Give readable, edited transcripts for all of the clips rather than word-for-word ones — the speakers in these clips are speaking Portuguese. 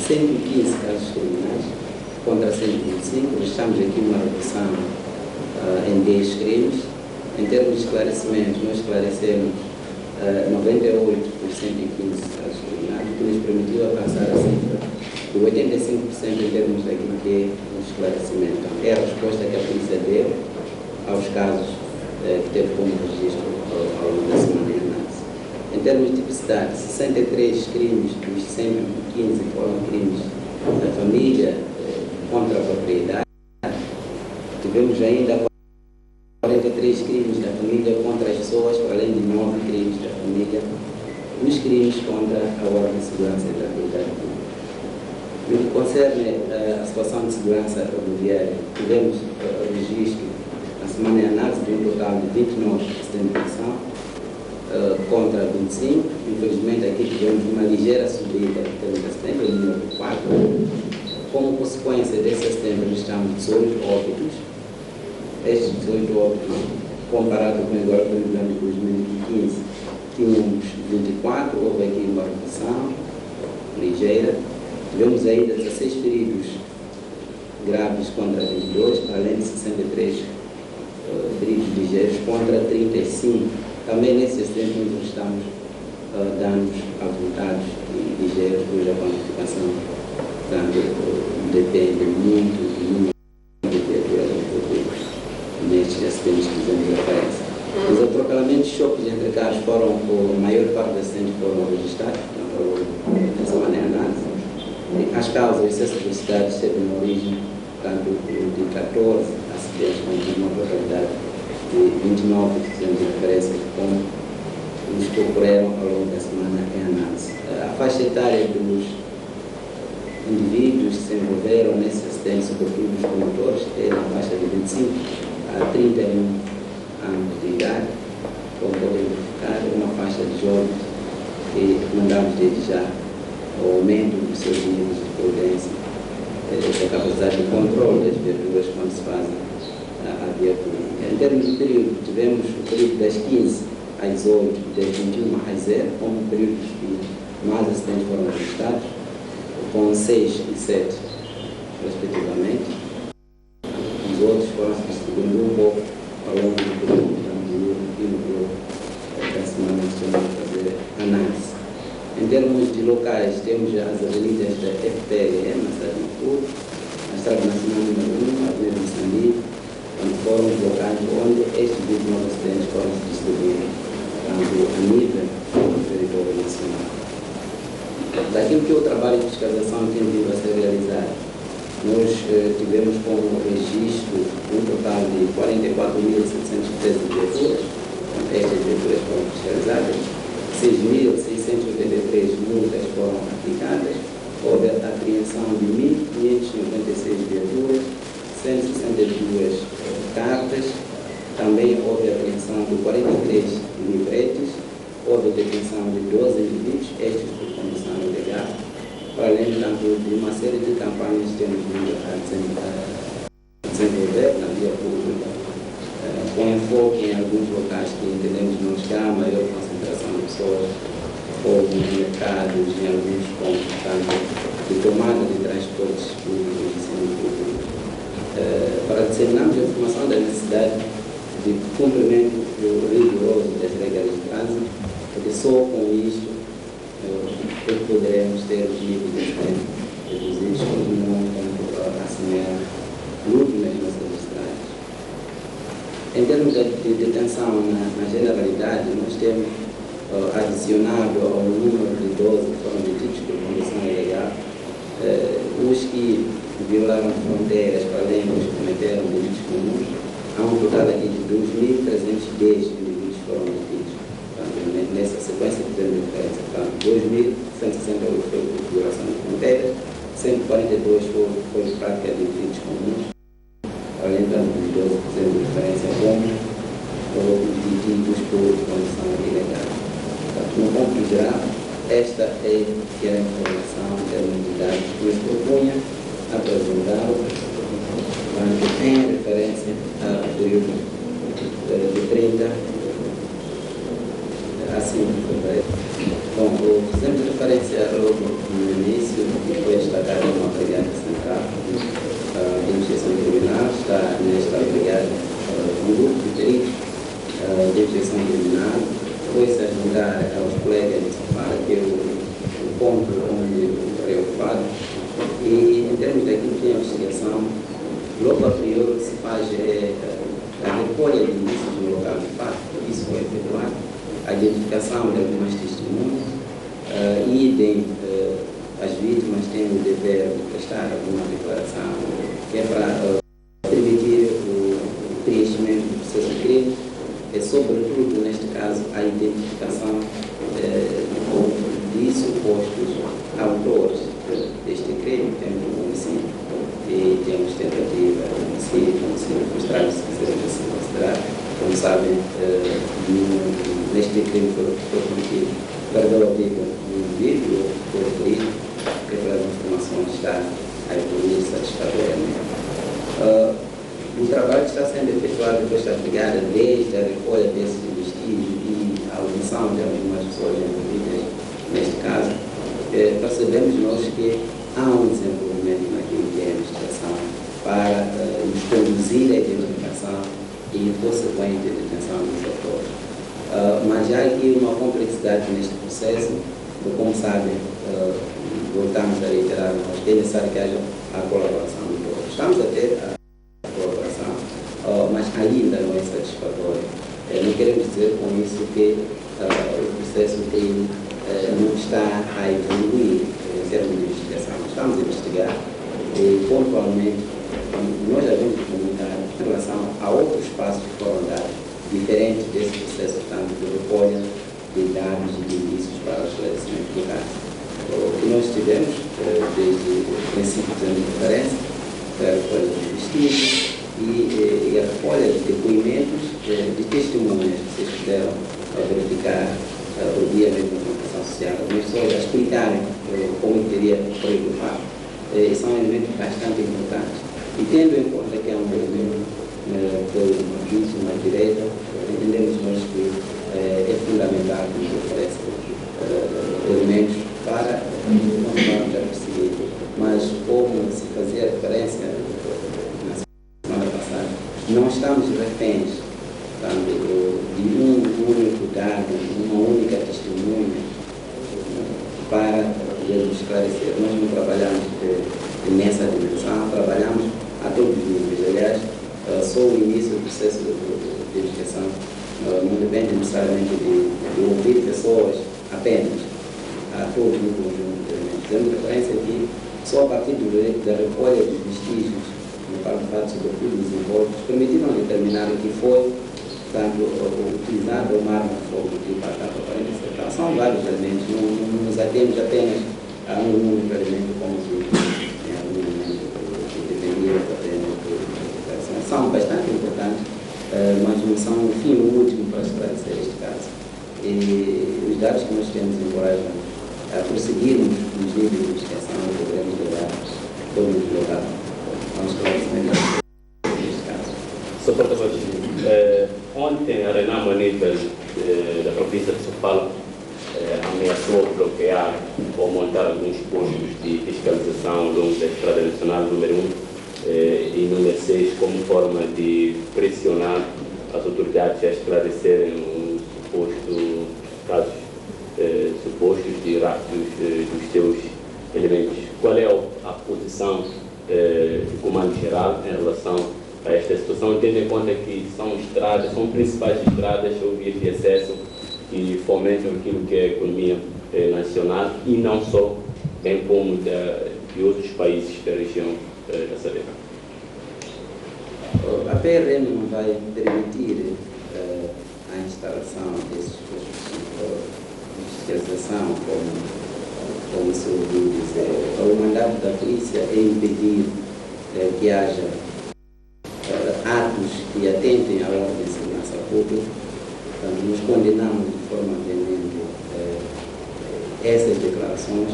115 casos criminais contra 125, estamos aqui uma redução em 10 crimes. Em termos de esclarecimento, nós esclarecemos 98 por 115 casos criminais, o que nos permitiu alcançar a cifra de 85% em termos daquilo que é o esclarecimento. É a resposta que a polícia deu aos casos que teve como registro ao longo da semana de análise. Em termos de tipicidade, 63 crimes dos 115 foram crimes da família contra a propriedade. Tivemos ainda 43 crimes da família contra as pessoas, para além de 9 crimes da família, nos crimes contra a ordem de segurança e tranquilidade pública. No que concerne a situação de segurança rodoviária, tivemos registro, na semana de análise, de um total de 29 acidentes de ação contra 25. Infelizmente, aqui tivemos uma ligeira subida em termos de acidentes, o número 4. Como consequência desse acidente, registramos 18 óbitos. Estes 18 óbitos, comparado com agora com o ano de 2015, tínhamos 24, houve aqui uma redução ligeira. Tivemos ainda 16 feridos graves contra 22, além de 63 feridos ligeiros contra 35. Também nesse acidente nós estamos danos avultados e ligeiros, cuja quantificação depende muito do número de viaturas envolvidas nestes acidentes que fizemos referência. Os atropelamamentos de choques entre carros foram, a maior parte dos acidentes foram registrados, dessa maneira análise. As causas, o excesso de velocidade esteve na origem, tanto de 14 acidentes com uma totalidade de 29 que fizemos referência, como os que ocorreram ao longo da semana em análise. A faixa etária dos indivíduos que se envolveram nesse acidente, sobretudo os condutores, é na faixa de 25 a 31 anos de idade, como podem verificar, é uma faixa de jovens que mandamos desde já o aumento dos seus níveis de prudência, da capacidade de controle das viaturas quando se fazem a viatura. Em termos de período, tivemos o período das 15 às 18 e das 21 às 0, como períodos que mais acidentes foram registrados, com 6 e 7, respectivamente. Os outros foram se distribuindo um pouco ao longo do período, e no período da semana que estamos a fazer análise. Em termos de locais, temos as avenidas da FPRM, na cidade de Maputo, a Estrada Nacional número 1, a Avenida de Moçambique, onde foram os locais onde estes 29 acidentes foram se distribuir, tanto a nível do território nacional. Daquilo que o trabalho de fiscalização tem vindo a ser realizado, nós tivemos como registro um total de 44.713 viaturas, estas viaturas foram fiscalizadas, 6.683 multas foram aplicadas, houve a apreensão de 1.596 viaturas, 162 cartas, também houve a apreensão de 43 livretes, houve a detenção de 12 indivíduos, estes por condição ilegal, para além, tanto, de uma série de campanhas que temos vindo a desenvolver na via pública, com enfoque em alguns locais que entendemos nós que há maior concentração de pessoas, ou em mercados, em alguns pontos, tanto de tomada de transportes públicos e semipúblicos, para disseminarmos a informação da necessidade de cumprimento rigoroso das regras de trânsito, porque só com isto poderemos ter os níveis de acidente reduzidos, não tanto assemelhar lucro nas nossas estradas. Em termos de detenção, na generalidade, nós temos adicionado ao número de 12 que foram detidos por condução ilegal, os que violaram fronteiras, para além dos que cometeram delitos comuns, há um total aqui de 2.310 indivíduos que foram detidos. Portanto, nessa sequência que temos referência, 2.168 foi por violação de fronteiras, 142 foi por prática de delitos comuns, além dos 12 que temos referência como detidos por condução ilegal. Portanto, no ponto geral, esta é que é a informação em termos de dados que nos propunha apresentar em referência ao período de 30 a 5 de fevereiro. Bom, fizemos referência logo no início, que foi esta bastante preocupado. E em termos daquilo que é a investigação, logo a priori o que se faz é a recolha de indícios no local de fato, isso foi efetuado, a identificação de algumas testemunhas, idem, as vítimas têm o dever de prestar alguma declaração, que é para permitir o preenchimento do processo de crime, e sobretudo, neste caso, a identificação de supostos autores deste crime. Temos o homicídio e temos tentativa de homicídio frustrado, se quisermos assim considerar. Como sabem, neste crime foi cometido, perdeu a vida um indivíduo, foi ferido, que pelas informações está a evoluir satisfatoriamente. O trabalho que está sendo efetuado depois da brigada, desde a recolha desses vestígios e a audição de algumas pessoas envolvidas neste caso, percebemos nós que há um desenvolvimento naquilo que é a investigação para nos conduzir à identificação e consequente detenção dos autores. Mas há aqui uma complexidade neste processo, porque, como sabem, voltamos a reiterar que é necessário que haja a colaboração de todos. Estamos a ter a colaboração, mas ainda não é satisfatório. Não queremos dizer com isso que o processo não está a evoluir em termos de investigação. Estamos a investigar e, pontualmente, nós já vimos comunicar em relação a outros passos que foram dados, diferentes desse processo, portanto, de recolha de dados e de indícios para o esclarecimento do caso. O que nós tivemos, desde o princípio da referência, a recolha dos vestígios e a recolha de depoimentos de testemunhas que vocês puderam verificar o dia mesmo da comunicação social, as pessoas a explicarem como teria ocorrido o fato, são elementos bastante importantes. E tendo em conta que é um movimento foi uma vítima direta, entendemos nós que é fundamental que nos ofereça elementos para continuarmos a perseguir. Mas, como se fazia referência na semana passada, não estamos reféns de um único dado, uma única testemunha para esclarecer. Nós não trabalhamos nessa dimensão, trabalhamos a todos os níveis. Aliás, só o início do processo de investigação não depende necessariamente de ouvir pessoas apenas, a todos no conjunto. Temos referência aqui só a partir da recolha dos vestígios no local de fato, sobretudo dos envoltos, permitiram determinar que foi, portanto, utilizada uma arma de fogo tipo AK-47. Então, são vários elementos, não nos atemos apenas a um único elemento como que em algum momento que dependia apenas de investigação. São bastante importantes, mas não são o fim último para esclarecer este caso. E os dados que nós temos encorajam a prosseguirmos nos níveis de investigação e poderemos levar todos os lotados a um esclarecimento deste caso. Sr. Porta-Voz, ontem a Renamo, a nível da província de Sofala, ameaçou bloquear ou montar alguns postos de fiscalização ao longo da Estrada Nacional número 1 e número 6 como forma de pressionar as autoridades a esclarecerem os supostos casos supostos de raptos dos seus elementos. Qual é a posição do Comando-Geral em relação a esta situação, tendo em conta que são principais estradas ou vias de acesso que fomentam aquilo que é a economia nacional e não só, bem como de outros países da região da Sabeca? A PRM não vai permitir a instalação desses postos de fiscalização, como se ouviu dizer. O mandato da polícia é impedir que haja atos que atentem à ordem de segurança pública. Portanto, nos condenamos de forma veemente essas declarações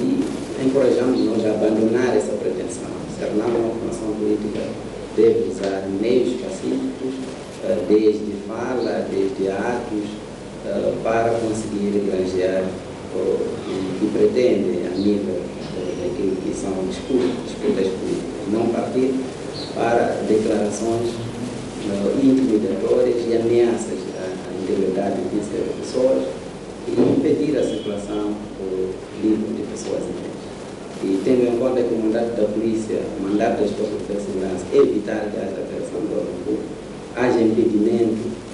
e encorajamos nós a abandonar essa pretensão. Se a nova formação política deve usar meios pacíficos, desde fala, desde atos, para conseguir granjear o que pretende a nível daquilo que são disputas políticas, não partir para declarações intimidatórias e ameaças à integridade física das pessoas e impedir impedir a circulação livre de pessoas indígenas. E tendo em conta que o mandato da polícia, o mandato das forças de segurança é evitar que haja alteração do ordem público, haja impedimento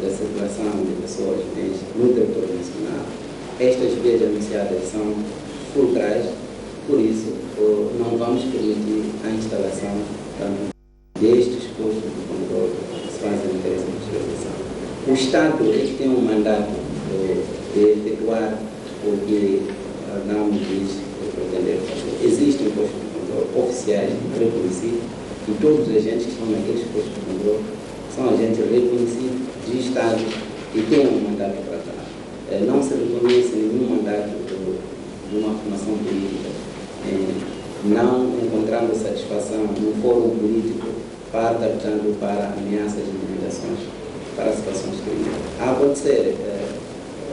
da circulação de pessoas indígenas no território nacional. Estas vias anunciadas são fulcrais, por isso não vamos permitir a instalação destes postos de controle que se fazem no interesse da fiscalização. O Estado é que tem um mandato de efetuar o que a NAM diz pretender fazer. Existem postos de controle oficiais reconhecidos e todos os agentes que estão naqueles postos de controle são agentes reconhecidos de Estado e têm um mandato para tal. Não se reconhece nenhum mandato de uma formação política, não encontrando satisfação no fórum político para adaptando para ameaças e intimidações para situações criminais. A acontecer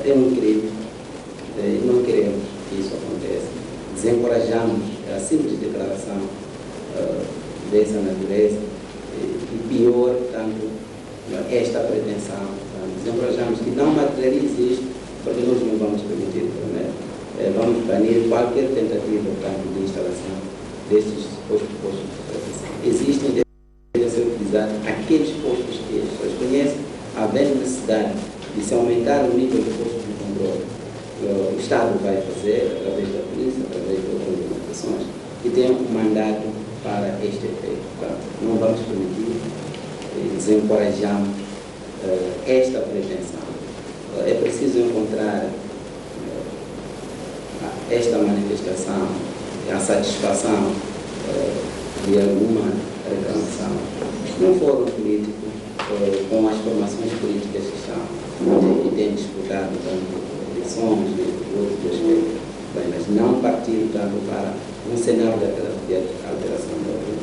é um crime, não queremos que isso aconteça. Desencorajamos a simples declaração dessa natureza e pior, tanto esta pretensão. Desencorajamos que não materialize isto, porque nós não vamos permitir, vamos banir qualquer tentativa, de instalação destes postos de proteção. Existem, devem ser utilizados aqueles postos que as pessoas conhecem, havendo necessidade de se aumentar o nível de postos de controle. O Estado vai fazer, através da polícia, através de outras organizações, que tem um mandato para este efeito. Portanto, não vamos permitir, desencorajamos esta pretensão. É preciso encontrar esta manifestação, a satisfação de alguma reclamação num fórum político, com as formações políticas que estão e têm disputado tanto eleições e outros aspectos, mas não partir tanto para um cenário de alteração da ordem.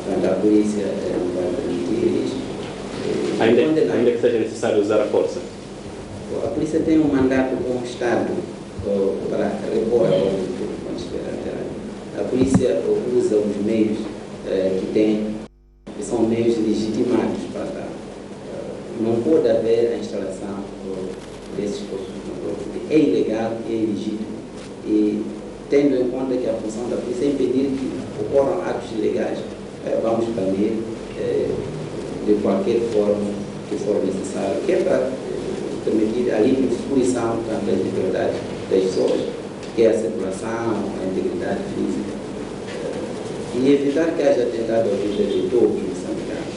Portanto, a polícia não vai permitir isto. Ainda que seja necessário usar a força. A polícia tem um mandato como Estado para repor a ordem pública quando estiver alterada. A polícia usa os meios que tem, que são meios legitimados para tal. Não pode haver a instalação desses postos de controle. É ilegal, é ilegítimo. E tendo em conta que a função da polícia é impedir que ocorram atos ilegais, vamos banir de qualquer forma que for necessário, que é para permitir a livre fruição das liberdades das pessoas, que é a circulação, a integridade física, e evitar que haja atentado à vida de todos os moçambicanos.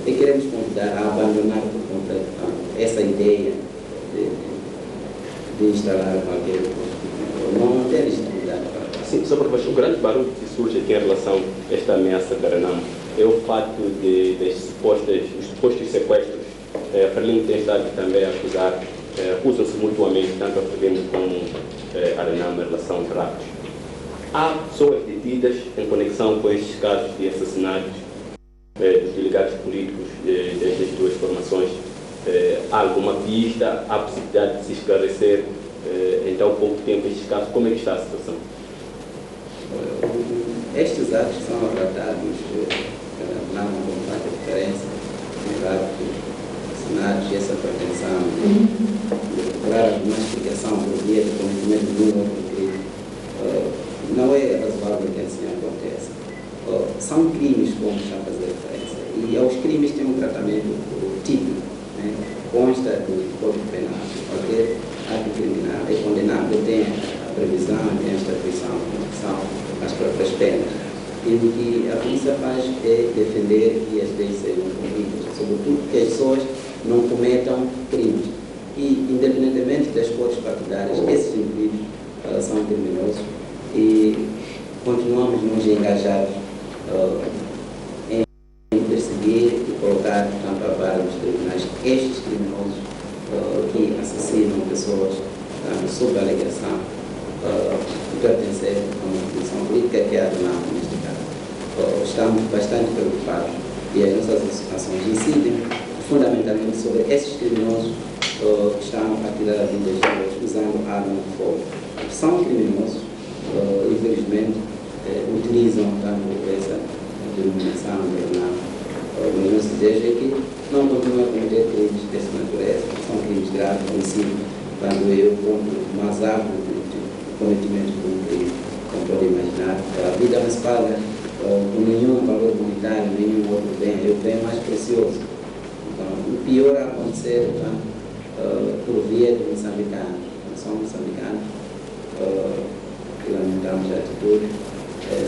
E queremos convidar a abandonar por completo essa ideia de instalar qualquer coisa. Não tem legitimidade para tal. Sim, só porque o grande barulho que surge aqui em relação a esta ameaça da Renamo é o fato de os supostos sequestros. A Frelimo tem estado também a acusar, acusam-se mutuamente, tanto a Frelimo como a Renamo em relação aos raptos. Há pessoas detidas em conexão com estes casos de assassinatos dos delegados políticos destas duas formações. Há alguma pista, há possibilidade de se esclarecer em tão pouco tempo estes casos? Como é que está a situação? Estes atos são relatados na vontade de referência, no rapto, assassinatos e essa pretensão de procurar alguma explicação por via de cometimento de um outro crime. Não é razoável que assim aconteça. São crimes, como está a fazer referência, e aos crimes tem um tratamento típico, consta do Código Penal. Qualquer ato criminal é condenável, tem a previsão, tem a estatuição, são as próprias penas. E o que a polícia faz é defender que as leis sejam cumpridas, sobretudo que as pessoas não cometam crimes. E, independentemente das cores partidárias, esses indivíduos são criminosos e continuamos nos engajados em perseguir e colocar tanto a vara nos tribunais estes criminosos que assassinam pessoas sob a alegação de pertencer a uma instituição política que é a Renamo neste caso. Estamos bastante preocupados e as nossas ações incidem fundamentalmente sobre esses criminosos que estão a tirar a vida das pessoas usando armas de fogo. São criminosos, infelizmente, utilizam tanto essa denominação de Renamo. O nosso desejo é que não continuem a cometer crimes dessa natureza, que são crimes graves, homicídio, quando eu compro mais árvore de cometimento de um crime, como pode imaginar. A vida não se paga com nenhum valor monetário, nenhum outro bem, é o bem mais precioso. Então, o pior a acontecer por via de moçambicanos. São moçambicanos que lamentamos a atitude,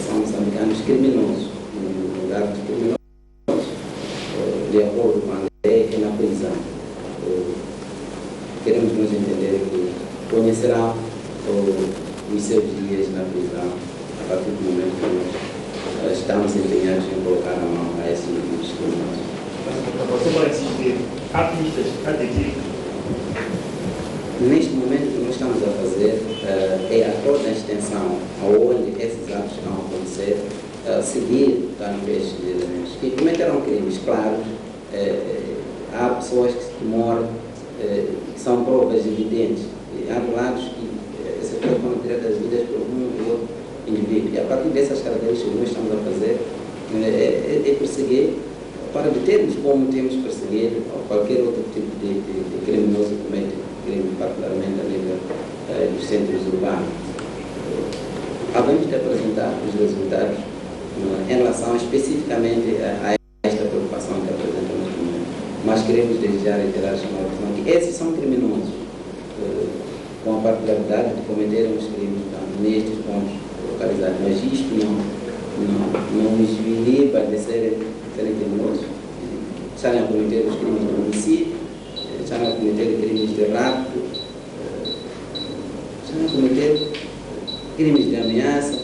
são moçambicanos criminosos, no lugar de criminosos, de acordo com a lei, é na prisão. Queremos nos entender que conhecerão os seus dias na prisão a partir do momento que nós estamos empenhados em colocar a mão a esses indivíduos criminosos. Você pode insistir, há pistas, há detidos? Neste momento, o que nós estamos a fazer é a toda a extensão aonde esses atos vão acontecer, seguir estes elementos que cometeram crimes claros. Há pessoas que moram, que são provas evidentes. Há relatos que essas pessoas foram tiradas vidas por um ou outro indivíduo. E a partir dessas características, o que nós estamos a fazer é perseguir, para determos como temos perseguido qualquer outro tipo de criminoso que comete crime, particularmente a nível dos centros urbanos. Havemos de apresentar os resultados em relação especificamente a esta preocupação que apresentamos no momento. Mas queremos desde já reiterar a atenção que esses são criminosos, com a particularidade de cometerem os crimes nestes pontos localizados. Mas isto não os iniba de serem criminosos, estarem a cometer os crimes de homicídio, estarem a cometer crimes de rapto, estarem a cometer crimes de ameaça,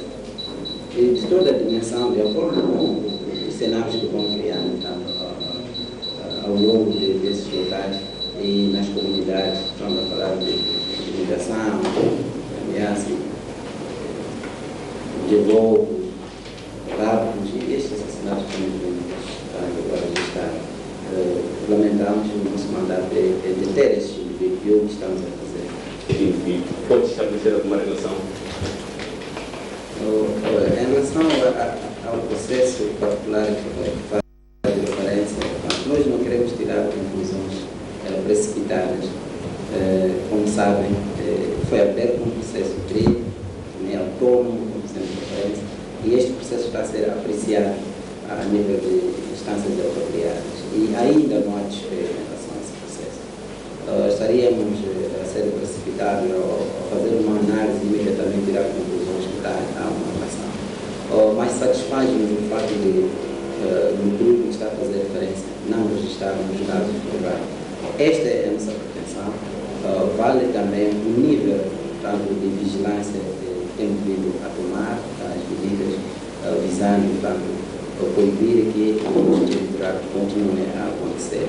e de toda a dimensão, de acordo com os cenários que vão criando ao longo desses locais e nas comunidades. Estamos a falar de intimidação, de ameaça, de roubos, raptos e estes assassinatos também agora registrados. Lamentamos o nosso mandato de deter estes indivíduos e o que estamos a fazer. Pode estabelecer alguma relação? Em relação ao processo particular que faz referência, nós não queremos tirar conclusões precipitadas. Como sabem, foi aberto um processo crime, autônomo, como sempre referência, e este processo está a ser apreciado a nível de instâncias autoridades. E ainda não há desfecho em relação a esse processo. Estaríamos a ser precipitados ao fazer uma análise e imediatamente tirar conclusões que há uma relação. Mas satisfaz-nos o fato de, no grupo que está a fazer referência, não registrarmos os casos provados. Esta é a nossa pretensão. Vale também o nível tanto de vigilância que temos vindo a tomar, as medidas visando, portanto, proibir que os territórios continuem a acontecer.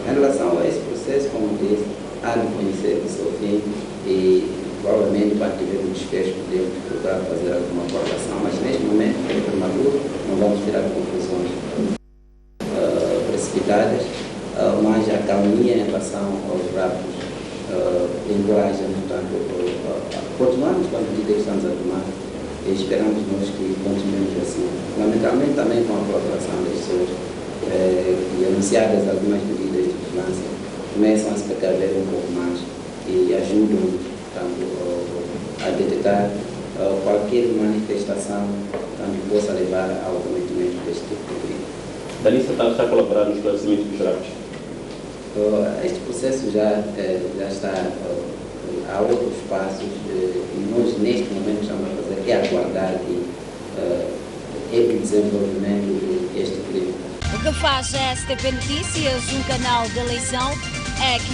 Em relação a esse processo, como disse, há de conhecer o seu fim e provavelmente quando tiver um desfecho podemos procurar fazer alguma correlação, mas neste momento, é prematuro, não vamos tirar conclusões precipitadas, mas a calmia em relação aos raptos encoraja, portanto, continuamos com a medida que estamos a tomar e esperamos nós que continuemos assim. Fundamentalmente também com a colaboração das pessoas e anunciadas algumas medidas de vigilância, começam a se precaver um pouco mais e ajudam, portanto, a detectar qualquer manifestação que possa levar ao cometimento deste tipo de crime. Danissa está a colaborar no esclarecimento dos raptos? Este processo já está a outros passos e nós neste momento estamos a fazer é aguardar o desenvolvimento deste crime. O que faz a STP Notícias, um canal de eleição, é que